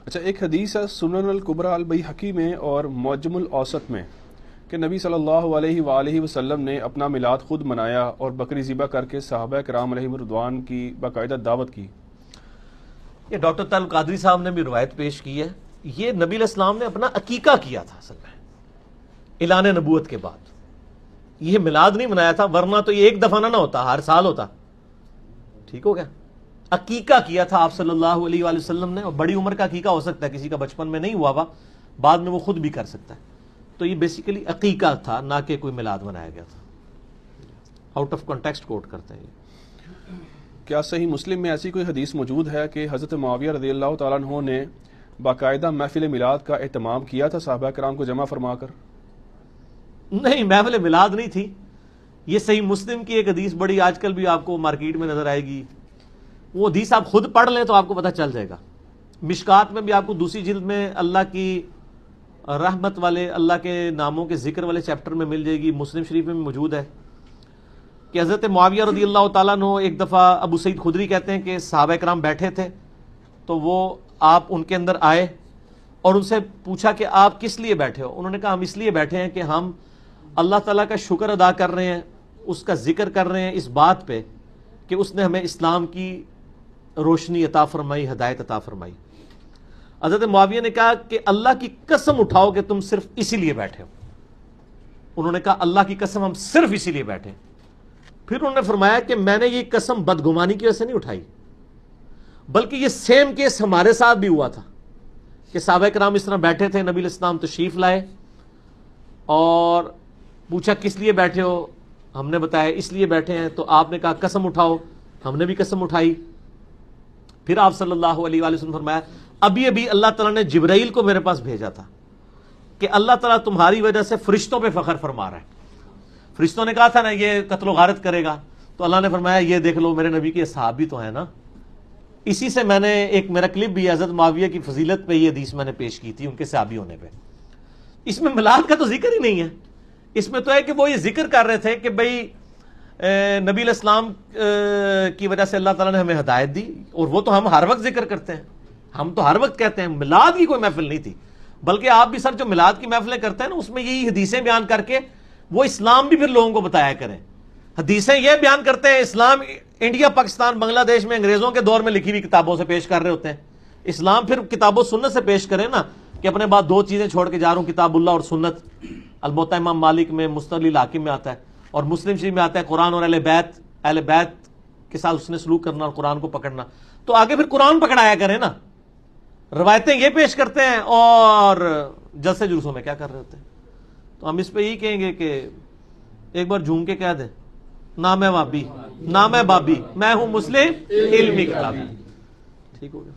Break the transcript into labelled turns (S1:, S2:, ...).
S1: اچھا، ایک حدیث ہے سنن الکبریٰ البیہقی میں اور معجم الاوسط میں کہ نبی صلی اللہ علیہ وآلہ وسلم نے اپنا میلاد خود منایا اور بکری ذبح کر کے صحابہ کرام علیہم رضوان کی باقاعدہ دعوت کی۔
S2: یہ ڈاکٹر طارق القادری صاحب نے بھی روایت پیش کی ہے، یہ نبی علیہ السلام نے اپنا عقیقہ کیا تھا اصل میں اعلان نبوت کے بعد، یہ میلاد نہیں منایا تھا، ورنہ تو یہ ایک دفعہ نہ ہوتا، ہر سال ہوتا۔ ٹھیک ہو گیا، عقیقہ کیا تھا آپ صلی اللہ علیہ وآلہ وسلم نے، اور بڑی عمر کا عقیقہ ہو سکتا ہے، کسی کا بچپن میں نہیں ہوا بعد میں وہ خود بھی کر سکتا ہے، تو یہ بیسیکلی عقیقہ تھا، نہ کہ کوئی میلاد منایا گیا تھا۔ آؤٹ آف کانٹیکسٹ کوٹ کرتے ہیں۔
S1: کیا صحیح مسلم میں ایسی کوئی حدیث موجود ہے کہ حضرت معاویہ رضی اللہ تعالیٰ عنہ نے باقاعدہ محفل میلاد کا اہتمام کیا تھا صحابہ کرام کو جمع فرما کر؟
S2: نہیں، محفل میلاد نہیں تھی، یہ صحیح مسلم کی ایک حدیث بڑی آج کل بھی آپ کو مارکیٹ میں نظر آئے گی، وہ حدیث آپ خود پڑھ لیں تو آپ کو پتہ چل جائے گا۔ مشکات میں بھی آپ کو دوسری جلد میں اللہ کی رحمت والے، اللہ کے ناموں کے ذکر والے چیپٹر میں مل جائے گی، مسلم شریف میں بھی موجود ہے کہ حضرت معاویہ رضی اللہ تعالیٰ عنہ ایک دفعہ، ابو سعید خدری کہتے ہیں کہ صحابہ کرام بیٹھے تھے تو وہ آپ ان کے اندر آئے اور ان سے پوچھا کہ آپ کس لیے بیٹھے ہو؟ انہوں نے کہا ہم اس لیے بیٹھے ہیں کہ ہم اللہ تعالیٰ کا شکر ادا کر رہے ہیں، اس کا ذکر کر رہے ہیں اس بات پہ کہ اس نے ہمیں اسلام کی روشنی عطا فرمائی، ہدایت عطا فرمائی۔ حضرت معاویہ نے کہا کہ اللہ کی قسم اٹھاؤ کہ تم صرف اسی لیے بیٹھے ہو۔ انہوں نے کہا اللہ کی قسم ہم صرف اسی لیے بیٹھے ہیں۔ پھر انہوں نے فرمایا کہ میں نے یہ قسم بدگمانی کی وجہ سے نہیں اٹھائی، بلکہ یہ سیم کیس ہمارے ساتھ بھی ہوا تھا کہ صحابہ کرام اس طرح بیٹھے تھے، نبی علیہ السلام تشریف لائے اور پوچھا کس لیے بیٹھے ہو؟ ہم نے بتایا اس لیے بیٹھے ہیں، تو آپ نے کہا قسم اٹھاؤ، ہم نے بھی قسم اٹھائی۔ پھر آپ صلی اللہ علیہ وآلہ وسلم فرمایا ابھی اللہ تعالیٰ نے جبرائیل کو میرے پاس بھیجا تھا کہ اللہ تعالیٰ تمہاری وجہ سے فرشتوں پہ فخر فرما رہا ہے۔ فرشتوں نے کہا تھا نا یہ قتل و غارت کرے گا، تو اللہ نے فرمایا یہ دیکھ لو میرے نبی کے صحابی تو ہیں نا۔ اسی سے میں نے ایک میرا کلپ بھی حضرت معاویہ کی فضیلت پہ یہ حدیث میں نے پیش کی تھی، ان کے صحابی ہونے پہ۔ اس میں میلاد کا تو ذکر ہی نہیں ہے، اس میں تو ہے کہ وہ یہ ذکر کر رہے تھے کہ بھئی نبی علیہ السلام کی وجہ سے اللہ تعالیٰ نے ہمیں ہدایت دی، اور وہ تو ہم ہر وقت ذکر کرتے ہیں، ہم تو ہر وقت کہتے ہیں۔ میلاد کی کوئی محفل نہیں تھی، بلکہ آپ بھی سر جو میلاد کی محفلیں کرتے ہیں نا، اس میں یہی حدیثیں بیان کر کے وہ اسلام بھی پھر لوگوں کو بتایا کریں۔ حدیثیں یہ بیان کرتے ہیں اسلام انڈیا، پاکستان، بنگلہ دیش میں انگریزوں کے دور میں لکھی ہوئی کتابوں سے پیش کر رہے ہوتے ہیں، اسلام پھر کتاب و سنت سے پیش کریں نا، کہ اپنے بعد دو چیزیں چھوڑ کے جا رہا ہوں، کتاب اللہ اور سنت۔ الموطا امام مالک میں، مستدل الحاکم میں آتا ہے، اور مسلم شریف میں آتا ہے قرآن اور اہل بیت کے ساتھ اس نے سلوک کرنا اور قرآن کو پکڑنا۔ تو آگے پھر قرآن پکڑایا کریں نا، روایتیں یہ پیش کرتے ہیں اور جلسے جلوسوں میں کیا کر رہے ہوتے ہیں۔ تو ہم اس پہ یہی کہیں گے کہ ایک بار جھوم کے کہہ دیں نہ میں وابی نہ میں بابی، میں ہوں مسلم علمی کتابی۔ ٹھیک ہو گیا۔